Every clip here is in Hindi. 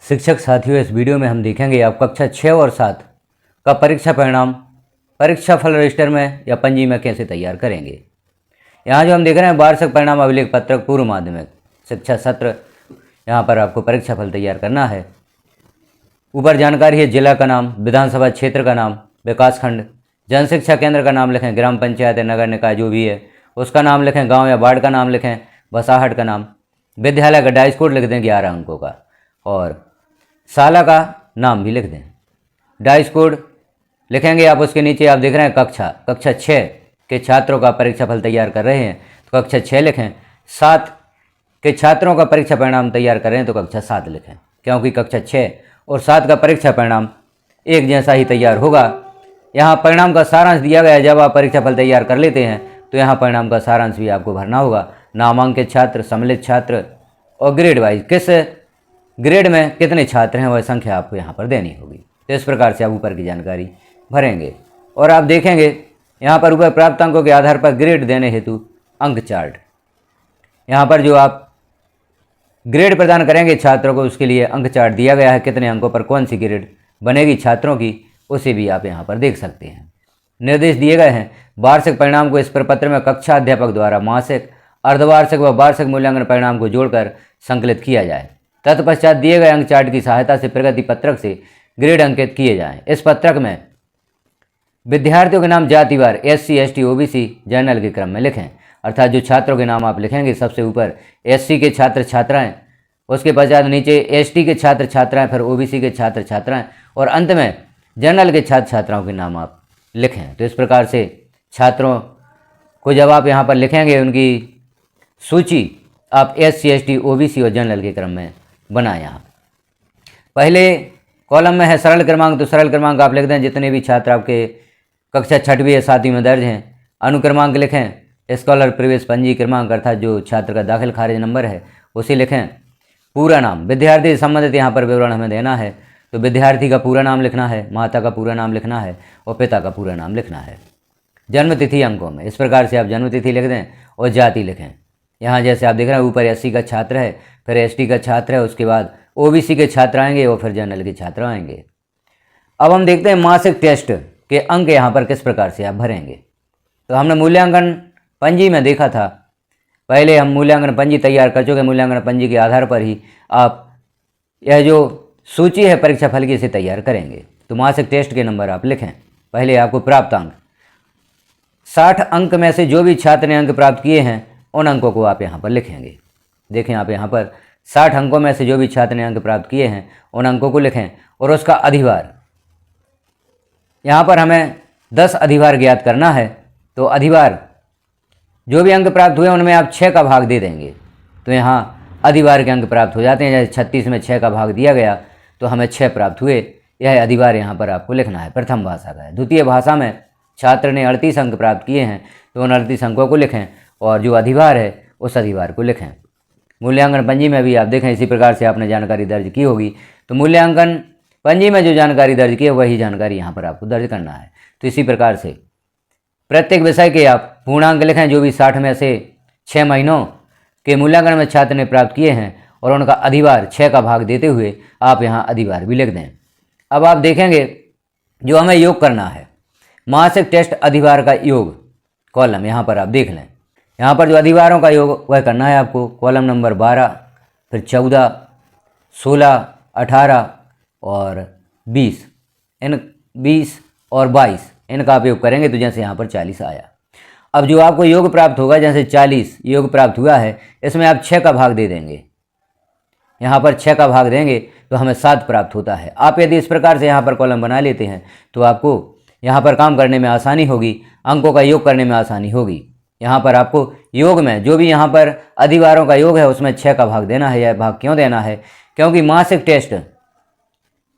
शिक्षक साथियों, इस वीडियो में हम देखेंगे आप कक्षा 6 और 7 का परीक्षा परिणाम परीक्षा फल रजिस्टर में या पंजी में कैसे तैयार करेंगे। यहाँ जो हम देख रहे हैं वार्षिक परिणाम अभिलेख पत्रक पूर्व माध्यमिक शिक्षा सत्र, यहाँ पर आपको परीक्षा फल तैयार करना है। ऊपर जानकारी है, जिला का नाम, विधानसभा क्षेत्र का नाम, विकासखंड, जनशिक्षा केंद्र का नाम लिखें, ग्राम पंचायत या नगर निकाय जो भी है उसका नाम लिखें, गांव या वार्ड का नाम लिखें, बसाहट का नाम, विद्यालय का डाइस कोड लिख दें 11 अंकों का और साला का नाम भी लिख दें। डाइस कोड लिखेंगे आप, उसके नीचे आप देख रहे हैं कक्षा 6 के छात्रों का परीक्षा फल तैयार कर रहे हैं तो कक्षा 6 लिखें। 7 के छात्रों का परीक्षा परिणाम तैयार कर रहे हैं तो कक्षा 7 लिखें, क्योंकि कक्षा 6 और 7 का परीक्षा परिणाम एक जैसा ही तैयार होगा। यहाँ परिणाम का सारांश दिया गया है। जब आप परीक्षा फल तैयार कर लेते हैं तो यहाँ परिणाम का सारांश भी आपको भरना होगा। नामांकित छात्र, सम्मिलित छात्र और ग्रेड वाइज किस ग्रेड में कितने छात्र हैं वह संख्या आपको यहाँ पर देनी होगी। तो इस प्रकार से आप ऊपर की जानकारी भरेंगे और आप देखेंगे यहाँ पर ऊपर प्राप्त अंकों के आधार पर ग्रेड देने हेतु अंक चार्ट, यहाँ पर जो आप ग्रेड प्रदान करेंगे छात्रों को उसके लिए अंक चार्ट दिया गया है। कितने अंकों पर कौन सी ग्रेड बनेगी छात्रों की, उसे भी आप यहाँ पर देख सकते हैं। निर्देश दिए गए हैं, वार्षिक परिणाम को इस प्रपत्र में कक्षा अध्यापक द्वारा मासिक, अर्धवार्षिक व वार्षिक मूल्यांकन परिणाम को जोड़कर संकलित किया जाए। तत्पश्चात दिए गए अंक चार्ट की सहायता से प्रगति पत्रक से ग्रेड अंकित किए जाएं। इस पत्रक में विद्यार्थियों के नाम जातिवार SC, ST, OBC, जनरल के क्रम में लिखें। अर्थात जो छात्रों के नाम आप लिखेंगे सबसे ऊपर SC के छात्र छात्राएं, उसके पश्चात नीचे ST के छात्र छात्राएं, फिर OBC के छात्र छात्राएं और अंत में जनरल के छात्र छात्राओं के नाम आप लिखें। तो इस प्रकार से छात्रों को जब आप यहाँ पर लिखेंगे उनकी सूची आप SC, ST, OBC और जनरल के क्रम में बनाएं। यहाँ पहले कॉलम में है सरल क्रमांक, तो सरल क्रमांक आप लिख दें जितने भी छात्र आपके कक्षा 6वीं या 7वीं में दर्ज हैं। अनुक्रमांक लिखें, स्कॉलर प्रवेश पंजी क्रमांक अर्थात जो छात्र का दाखिल खारिज नंबर है उसे लिखें। पूरा नाम, विद्यार्थी से संबंधित यहाँ पर विवरण हमें देना है तो विद्यार्थी का पूरा नाम लिखना है, माता का पूरा नाम लिखना है और पिता का पूरा नाम लिखना है। जन्मतिथि अंकों में इस प्रकार से आप जन्मतिथि लिख दें और जाति लिखें। यहाँ जैसे आप देख रहे हैं ऊपर SC का छात्र है, फिर ST का छात्र है, उसके बाद OBC के छात्र आएंगे और फिर जनरल के छात्र आएंगे। अब हम देखते हैं मासिक टेस्ट के अंक यहाँ पर किस प्रकार से आप भरेंगे। तो हमने मूल्यांकन पंजी में देखा था, पहले हम मूल्यांकन पंजी तैयार कर चुके। मूल्यांकन पंजी के आधार पर ही आप यह जो सूची है परीक्षा फल की इसे तैयार करेंगे। तो मासिक टेस्ट के नंबर आप लिखें। पहले आपको प्राप्त अंक 60 अंक में से जो भी छात्र ने अंक प्राप्त किए हैं उन अंकों को आप यहाँ पर लिखेंगे। देखें आप यहाँ पर 60 अंकों में से जो भी छात्र ने अंक प्राप्त किए हैं उन अंकों को लिखें और उसका अधिभार, यहाँ पर हमें 10 अधिभार ज्ञात करना है। तो अधिभार जो भी अंक प्राप्त हुए उनमें आप 6 का भाग दे देंगे तो यहाँ अधिभार के अंक प्राप्त हो जाते हैं। जैसे 36 में 6 का भाग दिया गया तो हमें 6 प्राप्त हुए। यह अधिभार यहाँ पर आपको लिखना है। प्रथम भाषा का है। द्वितीय भाषा में छात्र ने 38 अंक प्राप्त किए हैं तो उन 38 अंकों को लिखें और जो अधिभार है उस अधिभार को लिखें। मूल्यांकन पंजी में भी आप देखें इसी प्रकार से आपने जानकारी दर्ज की होगी। तो मूल्यांकन पंजी में जो जानकारी दर्ज की है वही जानकारी यहाँ पर आपको दर्ज करना है। तो इसी प्रकार से प्रत्येक विषय के आप पूर्णांक लिखें जो भी 60 में से 6 महीनों के मूल्यांकन में छात्र ने प्राप्त किए हैं और उनका अधिभार 6 का भाग देते हुए आप यहाँ अधिभार भी लिख दें। अब आप देखेंगे जो हमें योग करना है, मासिक टेस्ट अधिभार का योग कॉलम यहाँ पर आप देख लें। यहाँ पर जो अधिभारों का योग वह करना है आपको। कॉलम नंबर 12, फिर 14, 16, 18 और 20, इन 20 और 22 इनका आप योग करेंगे तो जैसे यहाँ पर 40 आया। अब जो आपको योग प्राप्त होगा, जैसे 40 योग प्राप्त हुआ है, इसमें आप 6 का भाग दे देंगे। यहाँ पर 6 का भाग देंगे तो हमें 7 प्राप्त होता है। आप यदि इस प्रकार से यहाँ पर कॉलम बना लेते हैं तो आपको यहाँ पर काम करने में आसानी होगी, अंकों का योग करने में आसानी होगी। यहाँ पर आपको योग में जो भी यहाँ पर अधिभारों का योग है उसमें 6 का भाग देना है। यह भाग क्यों देना है? क्योंकि मासिक टेस्ट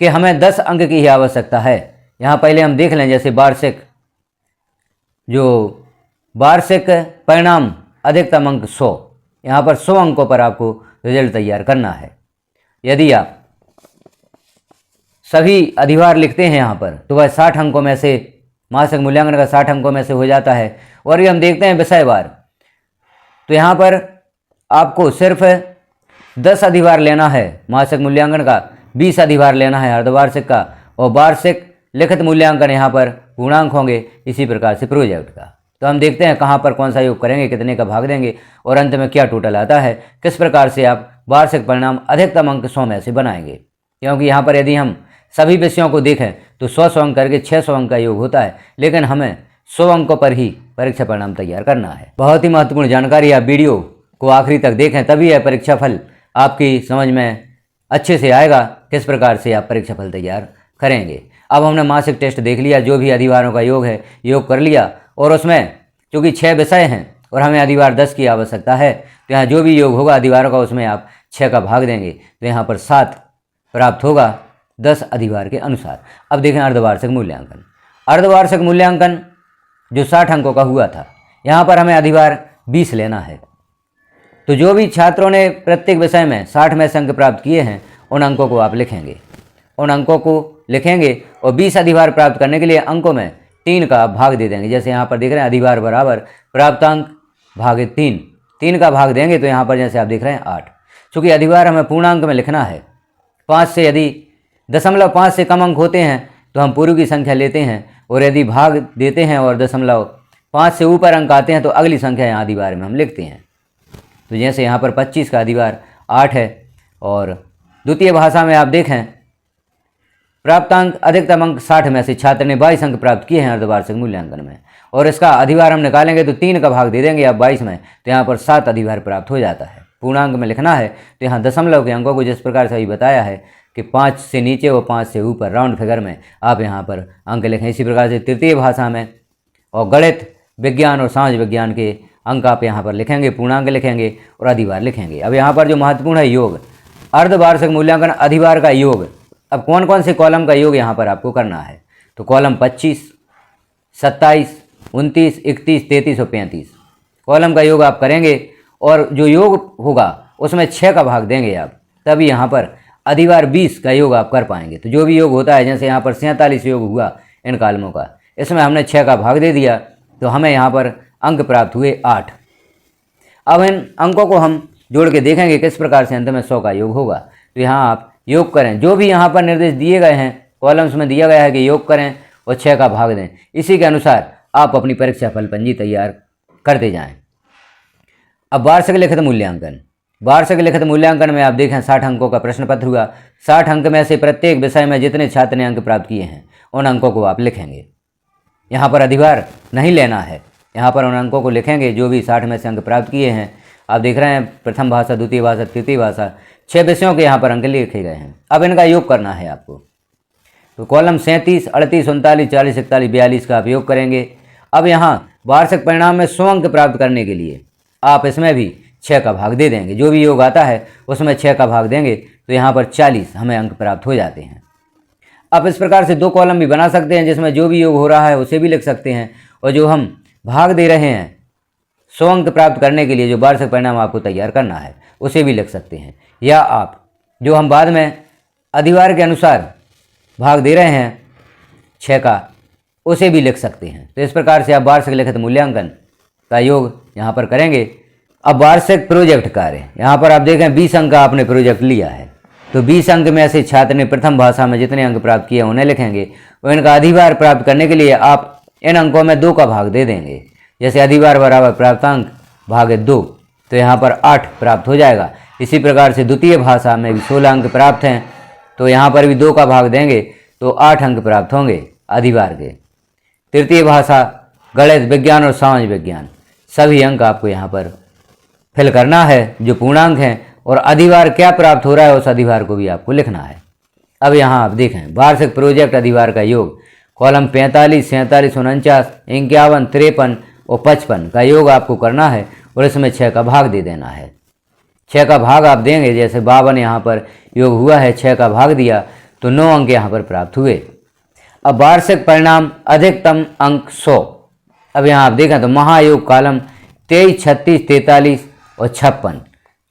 के हमें 10 अंक की ही आवश्यकता है। यहाँ पहले हम देख लें, जैसे वार्षिक परिणाम अधिकतम अंक 100, यहाँ पर 100 अंकों पर आपको रिजल्ट तैयार करना है। यदि आप सभी अधिभार लिखते हैं यहाँ पर तो वह 60 अंकों में से, मासिक मूल्यांकन का 60 अंकों में से हो जाता है। और ये हम देखते हैं विषयवार, तो यहाँ पर आपको सिर्फ 10 अधिभार लेना है मासिक मूल्यांकन का, 20 अधिभार लेना है अर्धवार्षिक का, और वार्षिक लिखित मूल्यांकन यहाँ पर पूर्णांक होंगे, इसी प्रकार से प्रोजेक्ट का। तो हम देखते हैं कहाँ पर कौन सा योग करेंगे, कितने का भाग देंगे और अंत में क्या टोटल आता है, किस प्रकार से आप वार्षिक परिणाम अधिकतम अंक 100 में से बनाएंगे। क्योंकि यहाँ पर यदि हम सभी विषयों को देखें तो 100 अंक करके 600 अंक का योग होता है, लेकिन हमें 100 अंकों पर ही परीक्षा परिणाम तैयार करना है। बहुत ही महत्वपूर्ण जानकारी, आप वीडियो को आखिरी तक देखें, तभी यह परीक्षा फल आपकी समझ में अच्छे से आएगा, किस प्रकार से आप परीक्षा फल तैयार करेंगे। अब हमने मासिक टेस्ट देख लिया, जो भी अधिभारों का योग है योग कर लिया, और उसमें चूँकि 6 विषय हैं और हमें अधिभार 10 की आवश्यकता है, तो यहाँ जो भी योग होगा अधिभारों का उसमें आप 6 का भाग देंगे, तो यहाँ पर 7 प्राप्त होगा 10 अधिभार के अनुसार। अब देखें अर्धवार्षिक मूल्यांकन। अर्धवार्षिक मूल्यांकन जो 60 अंकों का हुआ था, यहाँ पर हमें अधिभार 20 लेना है। तो जो भी छात्रों ने प्रत्येक विषय में 60 में से अंक प्राप्त किए हैं, उन अंकों को आप लिखेंगे, उन अंकों को लिखेंगे, और 20 अधिभार प्राप्त करने के लिए अंकों में 3 का भाग दे देंगे। जैसे यहाँ पर देख रहे हैं अधिभार बराबर प्राप्तांक भागे 3 का भाग देंगे, तो यहाँ पर जैसे आप देख रहे हैं 8। चूँकि अधिभार हमें पूर्णांक में लिखना है, 5 से यदि 0.5 से कम अंक होते हैं तो हम पूरी की संख्या लेते हैं, और यदि भाग देते हैं और 0.5 से ऊपर अंक आते हैं तो अगली संख्या यहाँ अधिभार में हम लिखते हैं। तो जैसे यहाँ पर 25 का अधिभार 8 है, और द्वितीय भाषा में आप देखें प्राप्तांक अधिकतम अंक 60 में से छात्र ने 22 अंक प्राप्त किए हैं अर्धवार्षिक मूल्यांकन में, और इसका अधिभार हम निकालेंगे तो 3 का भाग दे देंगे आप 22 में, तो यहाँ पर 7 अधिभार प्राप्त हो जाता है। पूर्णांक में लिखना है तो यहाँ दशमलव के अंकों को जिस प्रकार से अभी बताया है कि 5 से नीचे और 5 से ऊपर राउंड फिगर में आप यहाँ पर अंक लिखें। इसी प्रकार से तृतीय भाषा में और गणित, विज्ञान और समाज विज्ञान के अंक आप यहाँ पर लिखेंगे, पूर्णांक लिखेंगे और अधिभार लिखेंगे। अब यहाँ पर जो महत्वपूर्ण है योग, अर्धवार्षिक मूल्यांकन अधिभार का योग। अब कौन कौन से कॉलम का योग यहाँ पर आपको करना है, तो कॉलम 25, 27, 29, 31, 33 और 35 कॉलम का योग आप करेंगे, और जो योग होगा उसमें 6 का भाग देंगे आप, तभी यहाँ पर अधिभार 20 का योग आप कर पाएंगे। तो जो भी योग होता है, जैसे यहाँ पर 47 योग हुआ इन कॉलमों का, इसमें हमने 6 का भाग दे दिया, तो हमें यहाँ पर अंक प्राप्त हुए 8। अब इन अंकों को हम जोड़ के देखेंगे किस प्रकार से अंत में 100 का योग होगा। तो यहाँ आप योग करें, जो भी यहाँ पर निर्देश दिए गए हैं कॉलम्स में दिया गया है कि योग करें और 6 का भाग दें, इसी के अनुसार आप अपनी परीक्षा फल पंजी तैयार करते जाएं। अब वार्षिक लिखित मूल्यांकन। वार्षिक लिखित मूल्यांकन में आप देखें 60 अंकों का प्रश्न पत्र हुआ। 60 अंक में से प्रत्येक विषय में जितने छात्र ने अंक प्राप्त किए हैं उन अंकों को आप लिखेंगे। यहाँ पर अधिभार नहीं लेना है, यहाँ पर उन अंकों को लिखेंगे जो भी 60 में से अंक प्राप्त किए हैं। आप देख रहे हैं प्रथम भाषा, द्वितीय भाषा, तृतीय भाषा, 6 विषयों के यहाँ पर अंक लिखे गए हैं। अब इनका योग करना है आपको। तो कॉलम 37, 38, 39, 40, 41, 42 का आप योग करेंगे। अब यहाँ वार्षिक परिणाम में 100 अंक प्राप्त करने के लिए आप इसमें भी 6 का भाग दे देंगे। जो भी योग आता है उसमें 6 का भाग देंगे, तो यहाँ पर 40 हमें अंक प्राप्त हो जाते हैं। आप इस प्रकार से 2 कॉलम भी बना सकते हैं, जिसमें जो भी योग हो रहा है उसे भी लिख सकते हैं, और जो हम भाग दे रहे हैं 100 अंक प्राप्त करने के लिए जो वार्षिक परिणाम आपको तैयार करना है उसे भी लिख सकते हैं। या आप जो हम बाद में अधिभार के अनुसार भाग दे रहे हैं 6 का, उसे भी लिख सकते हैं। तो इस प्रकार से आप वार्षिक लिखित मूल्यांकन का योग यहाँ पर करेंगे। अब वार्षिक प्रोजेक्ट कार्य, यहाँ पर आप देखें 20 अंक का आपने प्रोजेक्ट लिया है, तो 20 अंक में से छात्र ने प्रथम भाषा में जितने अंक प्राप्त किए उन्हें लिखेंगे, और इनका अधिभार प्राप्त करने के लिए आप इन अंकों में 2 का भाग दे देंगे। जैसे अधिभार बराबर प्राप्तांक भागे 2, तो यहाँ पर 8 प्राप्त हो जाएगा। इसी प्रकार से द्वितीय भाषा में भी 16 अंक प्राप्त हैं, तो यहाँ पर भी 2 का भाग देंगे तो 8 अंक प्राप्त होंगे अधिभार के। तृतीय भाषा, गणित, विज्ञान और समाज विज्ञान, सभी अंक आपको यहाँ पर फिल करना है जो पूर्णांक हैं, और अधिभार क्या प्राप्त हो रहा है उस अधिभार को भी आपको लिखना है। अब यहाँ आप देखें वार्षिक प्रोजेक्ट अधिभार का योग, कॉलम 45, 47, 49, 51, 53 और 55 का योग आपको करना है, और इसमें 6 का भाग दे देना है। 6 का भाग आप देंगे, जैसे 52 यहाँ पर योग हुआ है, 6 का भाग दिया तो 9 अंक यहाँ पर प्राप्त हुए। अब वार्षिक परिणाम अधिकतम अंक 100। अब यहाँ आप देखें तो महायोग कॉलम 23, 36, 43 और 56।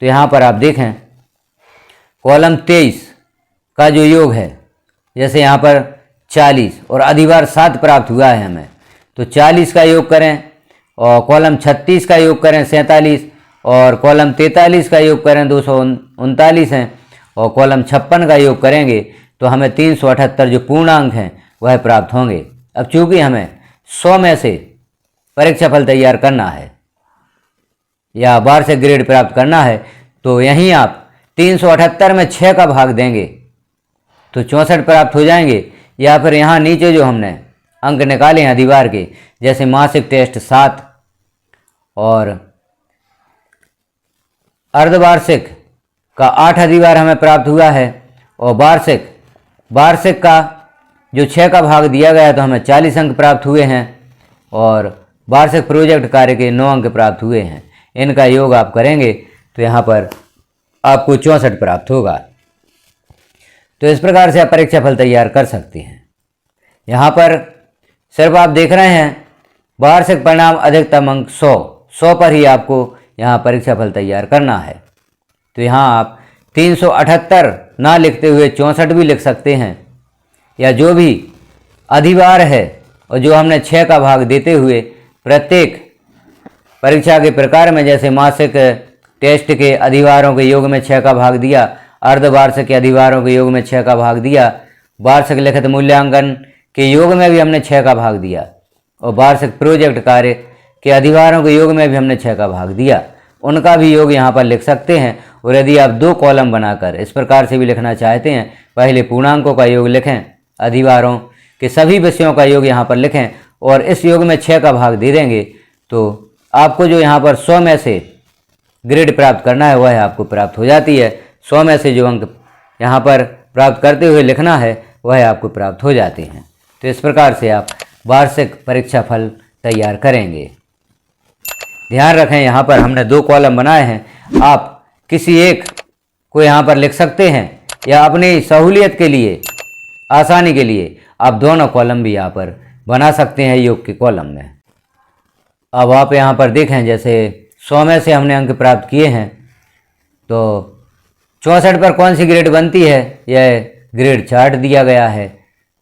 तो यहाँ पर आप देखें कॉलम 23 का जो योग है, जैसे यहाँ पर 40 और अधिभार 7 प्राप्त हुआ है हमें, तो 40 का योग करें, और कॉलम 36 का योग करें 47, और कॉलम 43 का योग करें 239 हैं, और कॉलम 56 का योग करेंगे तो हमें 378 जो पूर्णांक हैं वह प्राप्त होंगे। अब चूंकि हमें 100 में से परीक्षाफल तैयार करना है या वार्षिक ग्रेड प्राप्त करना है, तो यहीं आप 378 में 6 का भाग देंगे तो 64 प्राप्त हो जाएंगे। या फिर यहाँ नीचे जो हमने अंक निकाले हैं अधिभार के, जैसे मासिक टेस्ट 7 और अर्धवार्षिक का 8 अधिभार हमें प्राप्त हुआ है, और वार्षिक का जो 6 का भाग दिया गया तो हमें 40 अंक प्राप्त हुए हैं, और वार्षिक प्रोजेक्ट कार्य के 9 अंक प्राप्त हुए हैं। इनका योग आप करेंगे तो यहाँ पर आपको 64 प्राप्त होगा। तो इस प्रकार से आप परीक्षा फल तैयार कर सकते हैं। यहाँ पर सिर्फ आप देख रहे हैं वार्षिक परिणाम अधिकतम अंक 100 पर ही आपको यहाँ परीक्षा फल तैयार करना है। तो यहाँ आप 378 ना लिखते हुए 64 भी लिख सकते हैं, या जो भी अधिभार है और जो हमने 6 का भाग देते हुए प्रत्येक परीक्षा के प्रकार में, जैसे मासिक टेस्ट के अधिभारों के योग में 6 का भाग दिया, अर्धवार्षिक के अधिभारों के योग में 6 का भाग दिया, वार्षिक लिखित मूल्यांकन के योग में भी हमने 6 का भाग दिया, और वार्षिक प्रोजेक्ट कार्य के अधिभारों के योग में भी हमने 6 का भाग दिया, उनका भी योग यहाँ पर लिख सकते हैं। और यदि आप 2 कॉलम बनाकर इस प्रकार से भी लिखना चाहते हैं, पहले पूर्णांकों का योग लिखें, अधिभारों के सभी विषयों का योग यहाँ पर लिखें और इस योग में 6 का भाग दे देंगे, तो आपको जो यहाँ पर 100 में से ग्रेड प्राप्त करना है वह आपको प्राप्त हो जाती है। 100 में से जो अंक यहाँ पर प्राप्त करते हुए लिखना है वह आपको प्राप्त हो जाते हैं। तो इस प्रकार से आप वार्षिक परीक्षा फल तैयार करेंगे। ध्यान रखें, यहाँ पर हमने 2 कॉलम बनाए हैं, आप किसी एक को यहाँ पर लिख सकते हैं, या अपनी सहूलियत के लिए, आसानी के लिए आप दोनों कॉलम भी यहाँ पर बना सकते हैं योग के कॉलम में। अब आप यहाँ पर देखें, जैसे 100 में से हमने अंक प्राप्त किए हैं, तो 64 पर कौन सी ग्रेड बनती है, यह ग्रेड चार्ट दिया गया है,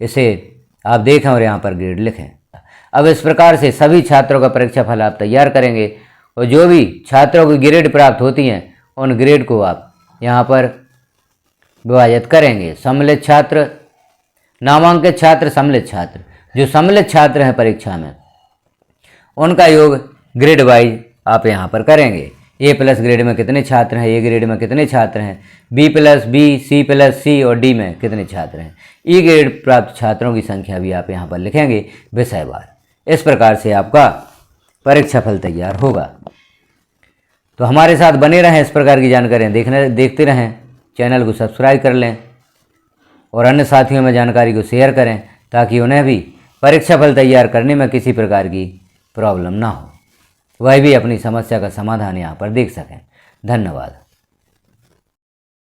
इसे आप देखें और यहाँ पर ग्रेड लिखें। अब इस प्रकार से सभी छात्रों का परीक्षा फल आप तैयार करेंगे, और जो भी छात्रों की ग्रेड प्राप्त होती हैं उन ग्रेड को आप यहाँ पर विभाजित करेंगे। सम्मिलित छात्र, नामांकित छात्र, सम्मिलित छात्र। जो सम्मिलित छात्र हैं परीक्षा में उनका योग ग्रेड वाइज आप यहाँ पर करेंगे। ए प्लस ग्रेड में कितने छात्र हैं, ए ग्रेड में कितने छात्र हैं, B plus B, C plus C और डी में कितने छात्र हैं, ई ग्रेड प्राप्त छात्रों की संख्या भी आप यहाँ पर लिखेंगे विषयवार। इस प्रकार से आपका परीक्षा फल तैयार होगा। तो हमारे साथ बने रहें, इस प्रकार की जानकारियाँ देखते रहें, चैनल को सब्सक्राइब कर लें और अन्य साथियों में जानकारी को शेयर करें, ताकि उन्हें भी परीक्षा फल तैयार करने में किसी प्रकार की प्रॉब्लम ना हो, वह भी अपनी समस्या का समाधान यहाँ पर देख सकें। धन्यवाद।